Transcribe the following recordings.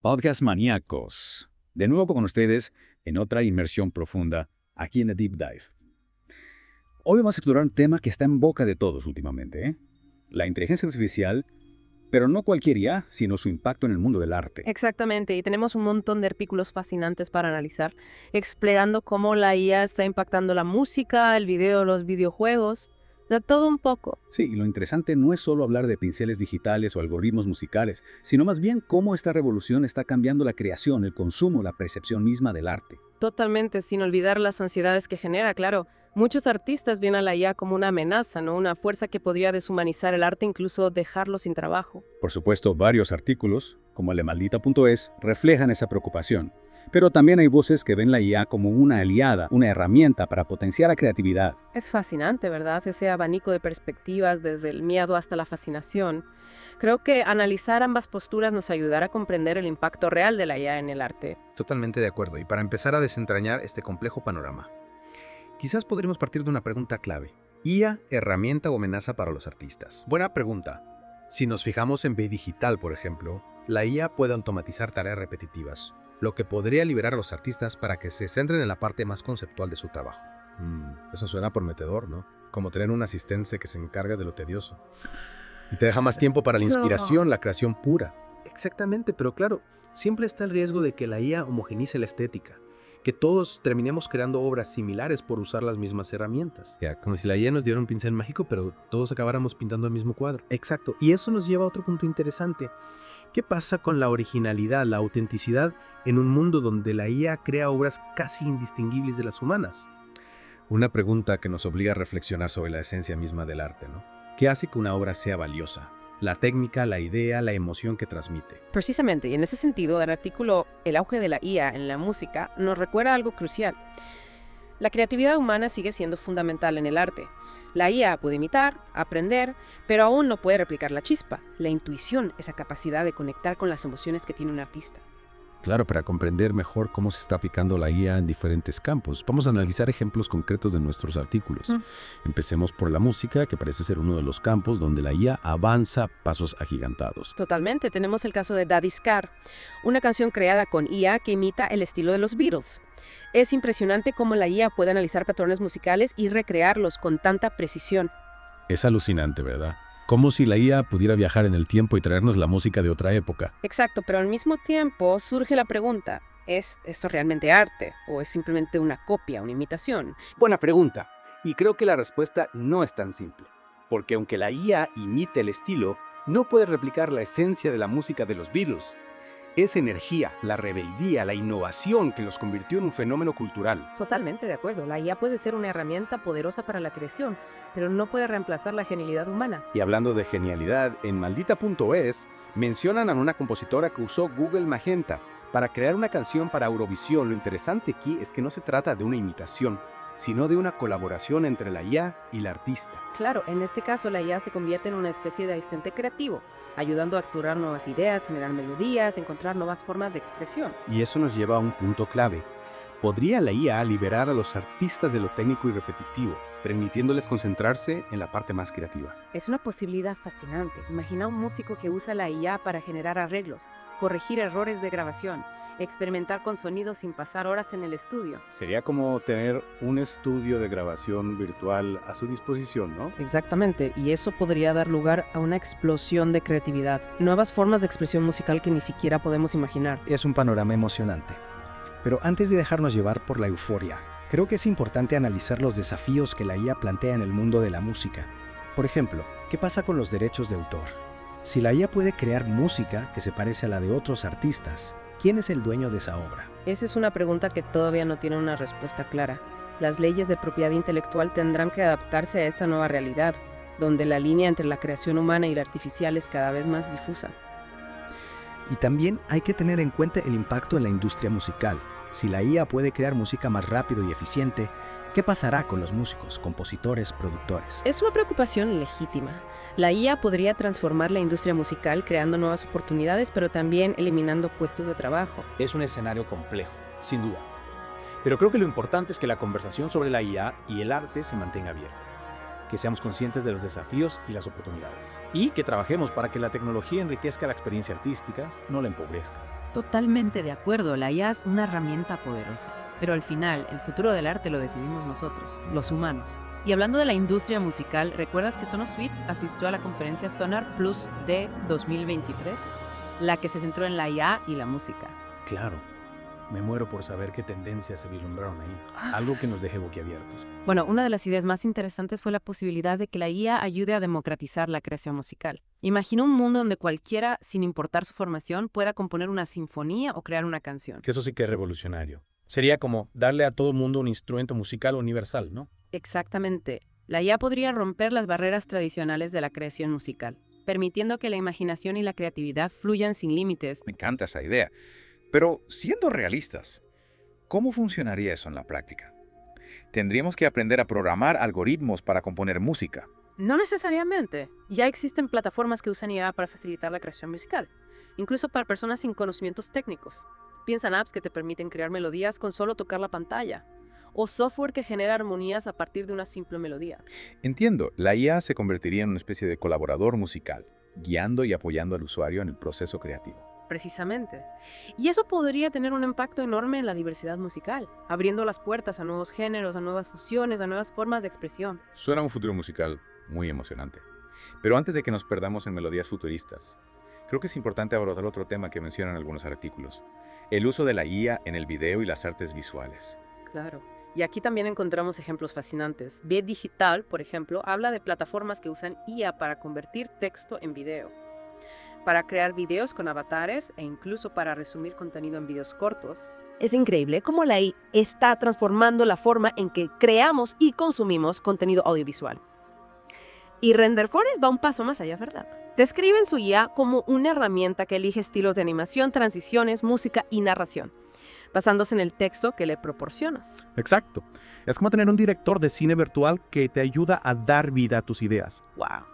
Podcast maníacos. De nuevo con ustedes en otra inmersión profunda aquí en The Deep Dive. Hoy vamos a explorar un tema que está en boca de todos últimamente, ¿eh? La inteligencia artificial, pero no cualquier IA, sino su impacto en el mundo del arte. Exactamente, y tenemos un montón de artículos fascinantes para analizar, explorando cómo la IA está impactando la música, el video, los videojuegos, de todo un poco. Sí, y lo interesante no es solo hablar de pinceles digitales o algoritmos musicales, sino más bien cómo esta revolución está cambiando la creación, el consumo, la percepción misma del arte. Totalmente, sin olvidar las ansiedades que genera, claro. Muchos artistas ven a la IA como una amenaza, ¿no? Una fuerza que podría deshumanizar el arte, incluso dejarlo sin trabajo. Por supuesto, varios artículos, como el de Maldita.es, reflejan esa preocupación. Pero también hay voces que ven la IA como una aliada, una herramienta para potenciar la creatividad. Es fascinante, ¿verdad? Ese abanico de perspectivas, desde el miedo hasta la fascinación. Creo que analizar ambas posturas nos ayudará a comprender el impacto real de la IA en el arte. Totalmente de acuerdo. Y para empezar a desentrañar este complejo panorama, quizás podríamos partir de una pregunta clave. ¿IA, herramienta o amenaza para los artistas? Buena pregunta. Si nos fijamos en B Digital, por ejemplo, la IA puede automatizar tareas repetitivas, lo que podría liberar a los artistas para que se centren en la parte más conceptual de su trabajo. Eso suena prometedor, ¿no? Como tener un asistente que se encarga de lo tedioso. Y te deja más tiempo para la inspiración, la creación pura. Exactamente, pero claro, siempre está el riesgo de que la IA homogenice la estética, que todos terminemos creando obras similares por usar las mismas herramientas. Ya, como si la IA nos diera un pincel mágico, pero todos acabáramos pintando el mismo cuadro. Exacto, y eso nos lleva a otro punto interesante. ¿Qué pasa con la originalidad, la autenticidad en un mundo donde la IA crea obras casi indistinguibles de las humanas? Una pregunta que nos obliga a reflexionar sobre la esencia misma del arte, ¿no? ¿Qué hace que una obra sea valiosa? La técnica, la idea, la emoción que transmite. Precisamente, y en ese sentido, el artículo El auge de la IA en la música nos recuerda algo crucial. La creatividad humana sigue siendo fundamental en el arte. La IA puede imitar, aprender, pero aún no puede replicar la chispa, la intuición, esa capacidad de conectar con las emociones que tiene un artista. Claro, para comprender mejor cómo se está aplicando la IA en diferentes campos, vamos a analizar ejemplos concretos de nuestros artículos. Empecemos por la música, que parece ser uno de los campos donde la IA avanza a pasos agigantados. Totalmente, tenemos el caso de Daddy Scar, una canción creada con IA que imita el estilo de los Beatles. Es impresionante cómo la IA puede analizar patrones musicales y recrearlos con tanta precisión. Es alucinante, ¿verdad? Como si la IA pudiera viajar en el tiempo y traernos la música de otra época. Exacto, pero al mismo tiempo surge la pregunta, ¿es esto realmente arte o es simplemente una copia, una imitación? Buena pregunta, y creo que la respuesta no es tan simple, porque aunque la IA imite el estilo, no puede replicar la esencia de la música de los Beatles. Esa energía, la rebeldía, la innovación que los convirtió en un fenómeno cultural. Totalmente de acuerdo, la IA puede ser una herramienta poderosa para la creación, pero no puede reemplazar la genialidad humana. Y hablando de genialidad, en Maldita.es mencionan a una compositora que usó Google Magenta para crear una canción para Eurovisión. Lo interesante aquí es que no se trata de una imitación, sino de una colaboración entre la IA y la artista. Claro, en este caso la IA se convierte en una especie de asistente creativo, ayudando a explorar nuevas ideas, generar melodías, encontrar nuevas formas de expresión. Y eso nos lleva a un punto clave. ¿Podría la IA liberar a los artistas de lo técnico y repetitivo, permitiéndoles concentrarse en la parte más creativa? Es una posibilidad fascinante. Imagina un músico que usa la IA para generar arreglos, corregir errores de grabación, experimentar con sonidos sin pasar horas en el estudio. Sería como tener un estudio de grabación virtual a su disposición, ¿no? Exactamente, y eso podría dar lugar a una explosión de creatividad, nuevas formas de expresión musical que ni siquiera podemos imaginar. Es un panorama emocionante. Pero antes de dejarnos llevar por la euforia, creo que es importante analizar los desafíos que la IA plantea en el mundo de la música. Por ejemplo, ¿qué pasa con los derechos de autor? Si la IA puede crear música que se parece a la de otros artistas, ¿quién es el dueño de esa obra? Esa es una pregunta que todavía no tiene una respuesta clara. Las leyes de propiedad intelectual tendrán que adaptarse a esta nueva realidad, donde la línea entre la creación humana y la artificial es cada vez más difusa. Y también hay que tener en cuenta el impacto en la industria musical. Si la IA puede crear música más rápido y eficiente, ¿qué pasará con los músicos, compositores, productores? Es una preocupación legítima. La IA podría transformar la industria musical creando nuevas oportunidades, pero también eliminando puestos de trabajo. Es un escenario complejo, sin duda. Pero creo que lo importante es que la conversación sobre la IA y el arte se mantenga abierta. que seamos conscientes de los desafíos y las oportunidades. Y que trabajemos para que la tecnología enriquezca la experiencia artística, no la empobrezca. Totalmente de acuerdo, la IA es una herramienta poderosa. Pero al final, el futuro del arte lo decidimos nosotros, los humanos. Y hablando de la industria musical, ¿recuerdas que Sonosuite asistió a la conferencia Sonar Plus de 2023? La que se centró en la IA y la música. Claro, me muero por saber qué tendencias se vislumbraron ahí. Algo que nos deje boquiabiertos. Bueno, una de las ideas más interesantes fue la posibilidad de que la IA ayude a democratizar la creación musical. Imagina un mundo donde cualquiera, sin importar su formación, pueda componer una sinfonía o crear una canción. Que eso sí que es revolucionario. Sería como darle a todo mundo un instrumento musical universal, ¿no? Exactamente. La IA podría romper las barreras tradicionales de la creación musical, permitiendo que la imaginación y la creatividad fluyan sin límites. Me encanta esa idea. Pero siendo realistas, ¿cómo funcionaría eso en la práctica? Tendríamos que aprender a programar algoritmos para componer música. No necesariamente. Ya existen plataformas que usan IA para facilitar la creación musical, incluso para personas sin conocimientos técnicos. Piensa en apps que te permiten crear melodías con solo tocar la pantalla, o software que genera armonías a partir de una simple melodía. Entiendo, la IA se convertiría en una especie de colaborador musical, guiando y apoyando al usuario en el proceso creativo. Precisamente. Y eso podría tener un impacto enorme en la diversidad musical, abriendo las puertas a nuevos géneros, a nuevas fusiones, a nuevas formas de expresión. Suena un futuro musical muy emocionante. Pero antes de que nos perdamos en melodías futuristas, creo que es importante abordar otro tema que mencionan algunos artículos: el uso de la IA en el video y las artes visuales. Claro. Y aquí también encontramos ejemplos fascinantes. Be Digital, por ejemplo, habla de plataformas que usan IA para convertir texto en video, para crear videos con avatares e incluso para resumir contenido en videos cortos. Es increíble cómo la AI está transformando la forma en que creamos y consumimos contenido audiovisual. Y Render Forest va un paso más allá, ¿verdad? Describen su IA como una herramienta que elige estilos de animación, transiciones, música y narración, basándose en el texto que le proporcionas. Exacto. Es como tener un director de cine virtual que te ayuda a dar vida a tus ideas. ¡Wow!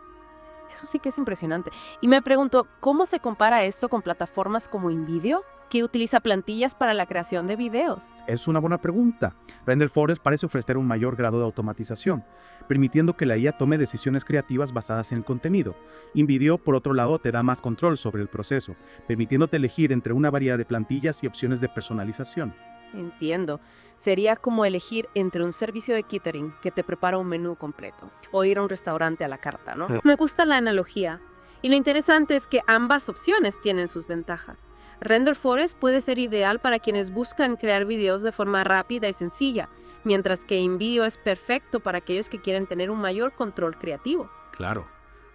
Eso sí que es impresionante. Y me pregunto, ¿cómo se compara esto con plataformas como InVideo, que utiliza plantillas para la creación de videos? Es una buena pregunta. Render Forest parece ofrecer un mayor grado de automatización, permitiendo que la IA tome decisiones creativas basadas en el contenido. InVideo, por otro lado, te da más control sobre el proceso, permitiéndote elegir entre una variedad de plantillas y opciones de personalización. Entiendo. Sería como elegir entre un servicio de catering que te prepara un menú completo o ir a un restaurante a la carta, ¿no? Me gusta la analogía. Y lo interesante es que ambas opciones tienen sus ventajas. Render Forest puede ser ideal para quienes buscan crear videos de forma rápida y sencilla, mientras que InVideo es perfecto para aquellos que quieren tener un mayor control creativo. Claro,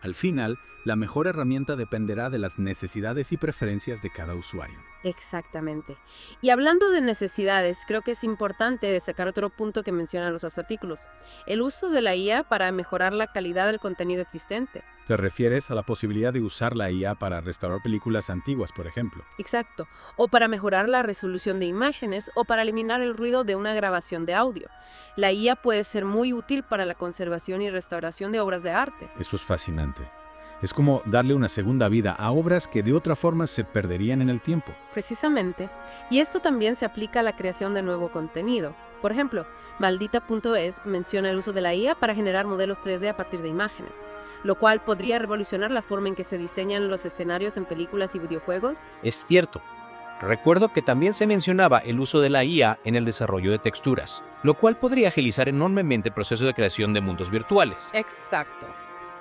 al final, la mejor herramienta dependerá de las necesidades y preferencias de cada usuario. Exactamente. Y hablando de necesidades, creo que es importante destacar otro punto que mencionan los artículos: el uso de la IA para mejorar la calidad del contenido existente. ¿Te refieres a la posibilidad de usar la IA para restaurar películas antiguas, por ejemplo? Exacto. O para mejorar la resolución de imágenes o para eliminar el ruido de una grabación de audio. La IA puede ser muy útil para la conservación y restauración de obras de arte. Eso es fascinante. Es como darle una segunda vida a obras que de otra forma se perderían en el tiempo. Precisamente. Y esto también se aplica a la creación de nuevo contenido. Por ejemplo, Maldita.es menciona el uso de la IA para generar modelos 3D a partir de imágenes, lo cual podría revolucionar la forma en que se diseñan los escenarios en películas y videojuegos. Es cierto. Recuerdo que también se mencionaba el uso de la IA en el desarrollo de texturas, lo cual podría agilizar enormemente el proceso de creación de mundos virtuales. Exacto.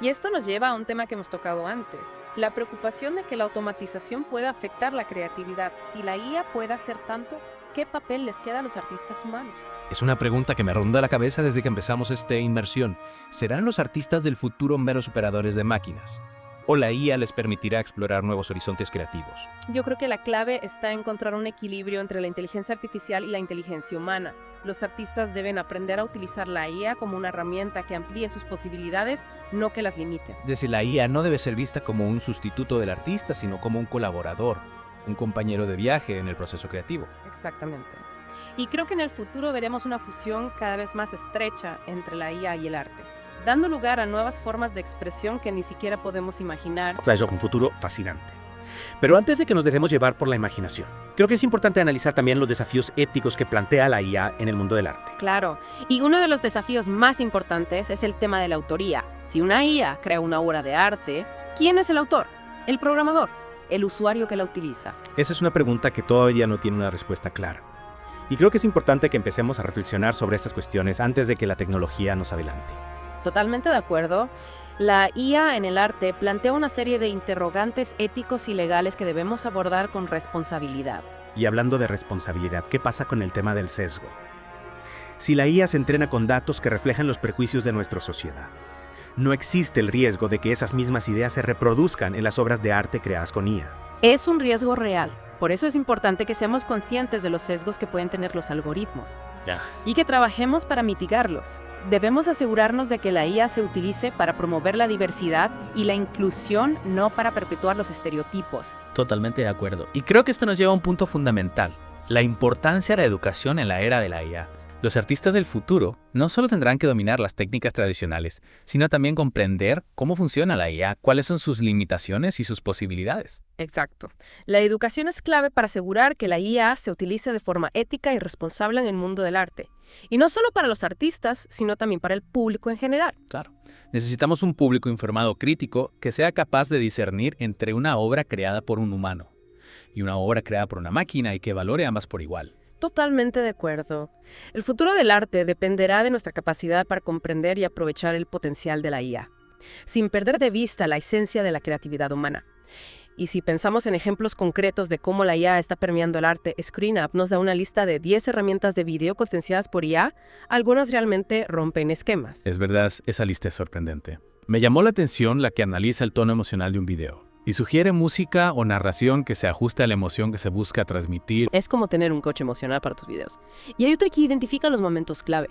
Y esto nos lleva a un tema que hemos tocado antes, la preocupación de que la automatización pueda afectar la creatividad. Si la IA puede hacer tanto, ¿qué papel les queda a los artistas humanos? Es una pregunta que me ronda la cabeza desde que empezamos esta inmersión. ¿Serán los artistas del futuro meros operadores de máquinas? ¿O la IA les permitirá explorar nuevos horizontes creativos? Yo creo que la clave está en encontrar un equilibrio entre la inteligencia artificial y la inteligencia humana. Los artistas deben aprender a utilizar la IA como una herramienta que amplíe sus posibilidades, no que las limite. Desde la IA no debe ser vista como un sustituto del artista, sino como un colaborador, un compañero de viaje en el proceso creativo. Exactamente. Y creo que en el futuro veremos una fusión cada vez más estrecha entre la IA y el arte, dando lugar a nuevas formas de expresión que ni siquiera podemos imaginar. O sea, es un futuro fascinante. Pero antes de que nos dejemos llevar por la imaginación, Creo que es importante analizar también los desafíos éticos que plantea la IA en el mundo del arte. Claro, y uno de los desafíos más importantes es el tema de la autoría. Si una IA crea una obra de arte, ¿quién es el autor? ¿El programador? ¿El usuario que la utiliza? Esa es una pregunta que todavía no tiene una respuesta clara. Y creo que es importante que empecemos a reflexionar sobre estas cuestiones antes de que la tecnología nos adelante. Totalmente de acuerdo. La IA en el arte plantea una serie de interrogantes éticos y legales que debemos abordar con responsabilidad. Y hablando de responsabilidad, ¿qué pasa con el tema del sesgo? Si la IA se entrena con datos que reflejan los prejuicios de nuestra sociedad, no existe el riesgo de que esas mismas ideas se reproduzcan en las obras de arte creadas con IA. Es un riesgo real. Por eso es importante que seamos conscientes de los sesgos que pueden tener los algoritmos y que trabajemos para mitigarlos. Debemos asegurarnos de que la IA se utilice para promover la diversidad y la inclusión, no para perpetuar los estereotipos. Totalmente de acuerdo. Y creo que esto nos lleva a un punto fundamental, la importancia de la educación en la era de la IA. Los artistas del futuro no solo tendrán que dominar las técnicas tradicionales, sino también comprender cómo funciona la IA, cuáles son sus limitaciones y sus posibilidades. Exacto. La educación es clave para asegurar que la IA se utilice de forma ética y responsable en el mundo del arte. Y no solo para los artistas, sino también para el público en general. Claro. Necesitamos un público informado crítico que sea capaz de discernir entre una obra creada por un humano y una obra creada por una máquina y que valore ambas por igual. Totalmente de acuerdo. El futuro del arte dependerá de nuestra capacidad para comprender y aprovechar el potencial de la IA, sin perder de vista la esencia de la creatividad humana. Y si pensamos en ejemplos concretos de cómo la IA está permeando el arte, ScreenUp nos da una lista de 10 herramientas de video potenciadas por IA. Algunas realmente rompen esquemas. Es verdad, esa lista es sorprendente. Me llamó la atención la que analiza el tono emocional de un video y sugiere música o narración que se ajuste a la emoción que se busca transmitir. Es como tener un coach emocional para tus videos. Y hay otra que identifica los momentos clave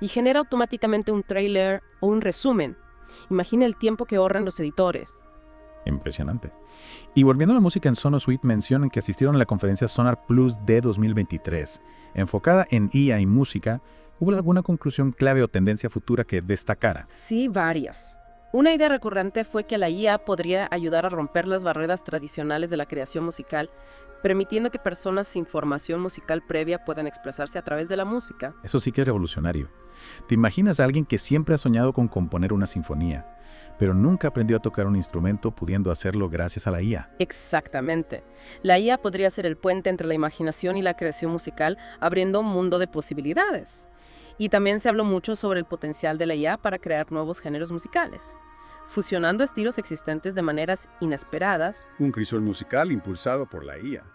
y genera automáticamente un tráiler o un resumen. Imagina el tiempo que ahorran los editores. Impresionante. Y volviendo a la música, en Sonosuite mencionan que asistieron a la conferencia Sonar Plus de 2023. Enfocada en IA y música, ¿hubo alguna conclusión clave o tendencia futura que destacara? Sí, varias. Una idea recurrente fue que la IA podría ayudar a romper las barreras tradicionales de la creación musical, permitiendo que personas sin formación musical previa puedan expresarse a través de la música. Eso sí que es revolucionario. ¿Te imaginas a alguien que siempre ha soñado con componer una sinfonía, pero nunca aprendió a tocar un instrumento pudiendo hacerlo gracias a la IA? Exactamente. La IA podría ser el puente entre la imaginación y la creación musical, abriendo un mundo de posibilidades. Y también se habló mucho sobre el potencial de la IA para crear nuevos géneros musicales, fusionando estilos existentes de maneras inesperadas. Un crisol musical impulsado por la IA.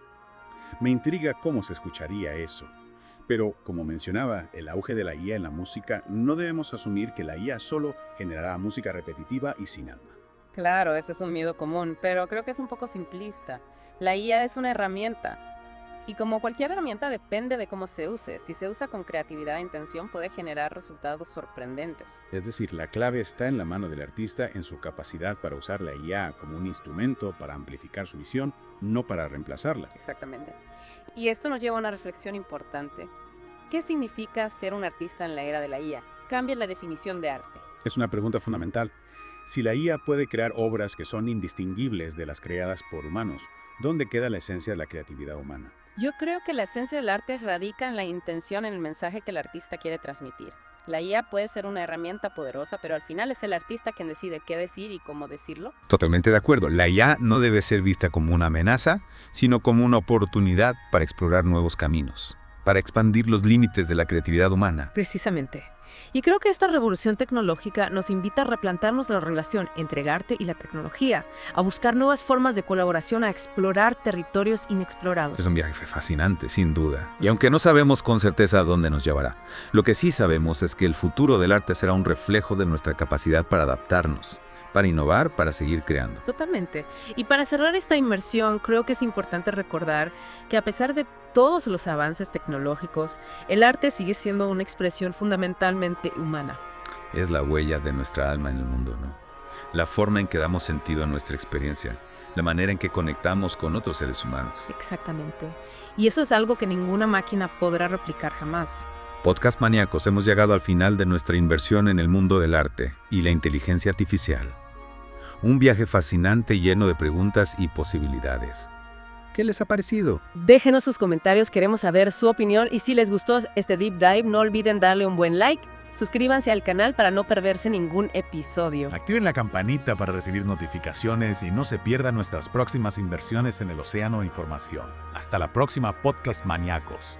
Me intriga cómo se escucharía eso. Pero, como mencionaba, el auge de la IA en la música, no debemos asumir que la IA solo generará música repetitiva y sin alma. Claro, ese es un miedo común, pero creo que es un poco simplista. La IA es una herramienta. Y como cualquier herramienta depende de cómo se use. Si se usa con creatividad e intención puede generar resultados sorprendentes. Es decir, la clave está en la mano del artista, en su capacidad para usar la IA como un instrumento para amplificar su visión, no para reemplazarla. Exactamente. Y esto nos lleva a una reflexión importante. ¿Qué significa ser un artista en la era de la IA? Cambia la definición de arte. Es una pregunta fundamental. Si la IA puede crear obras que son indistinguibles de las creadas por humanos, ¿dónde queda la esencia de la creatividad humana? Yo creo que la esencia del arte radica en la intención, en el mensaje que el artista quiere transmitir. La IA puede ser una herramienta poderosa, pero al final es el artista quien decide qué decir y cómo decirlo. Totalmente de acuerdo. La IA no debe ser vista como una amenaza, sino como una oportunidad para explorar nuevos caminos, para expandir los límites de la creatividad humana. Precisamente. Y creo que esta revolución tecnológica nos invita a replantearnos la relación entre el arte y la tecnología, a buscar nuevas formas de colaboración, a explorar territorios inexplorados. Es un viaje fascinante, sin duda. Y aunque no sabemos con certeza a dónde nos llevará, lo que sí sabemos es que el futuro del arte será un reflejo de nuestra capacidad para adaptarnos, para innovar, para seguir creando. Totalmente. Y para cerrar esta inmersión, creo que es importante recordar que a pesar de todos los avances tecnológicos, el arte sigue siendo una expresión fundamentalmente humana. Es la huella de nuestra alma en el mundo, ¿no? La forma en que damos sentido a nuestra experiencia, la manera en que conectamos con otros seres humanos. Exactamente. Y eso es algo que ninguna máquina podrá replicar jamás. Podcast Maníacos, hemos llegado al final de nuestra inversión en el mundo del arte y la inteligencia artificial. Un viaje fascinante lleno de preguntas y posibilidades. ¿Qué les ha parecido? Déjenos sus comentarios, queremos saber su opinión y si les gustó este Deep Dive, no olviden darle un buen like. Suscríbanse al canal para no perderse ningún episodio. Activen la campanita para recibir notificaciones y no se pierdan nuestras próximas inversiones en el océano de información. Hasta la próxima, Podcast Maníacos.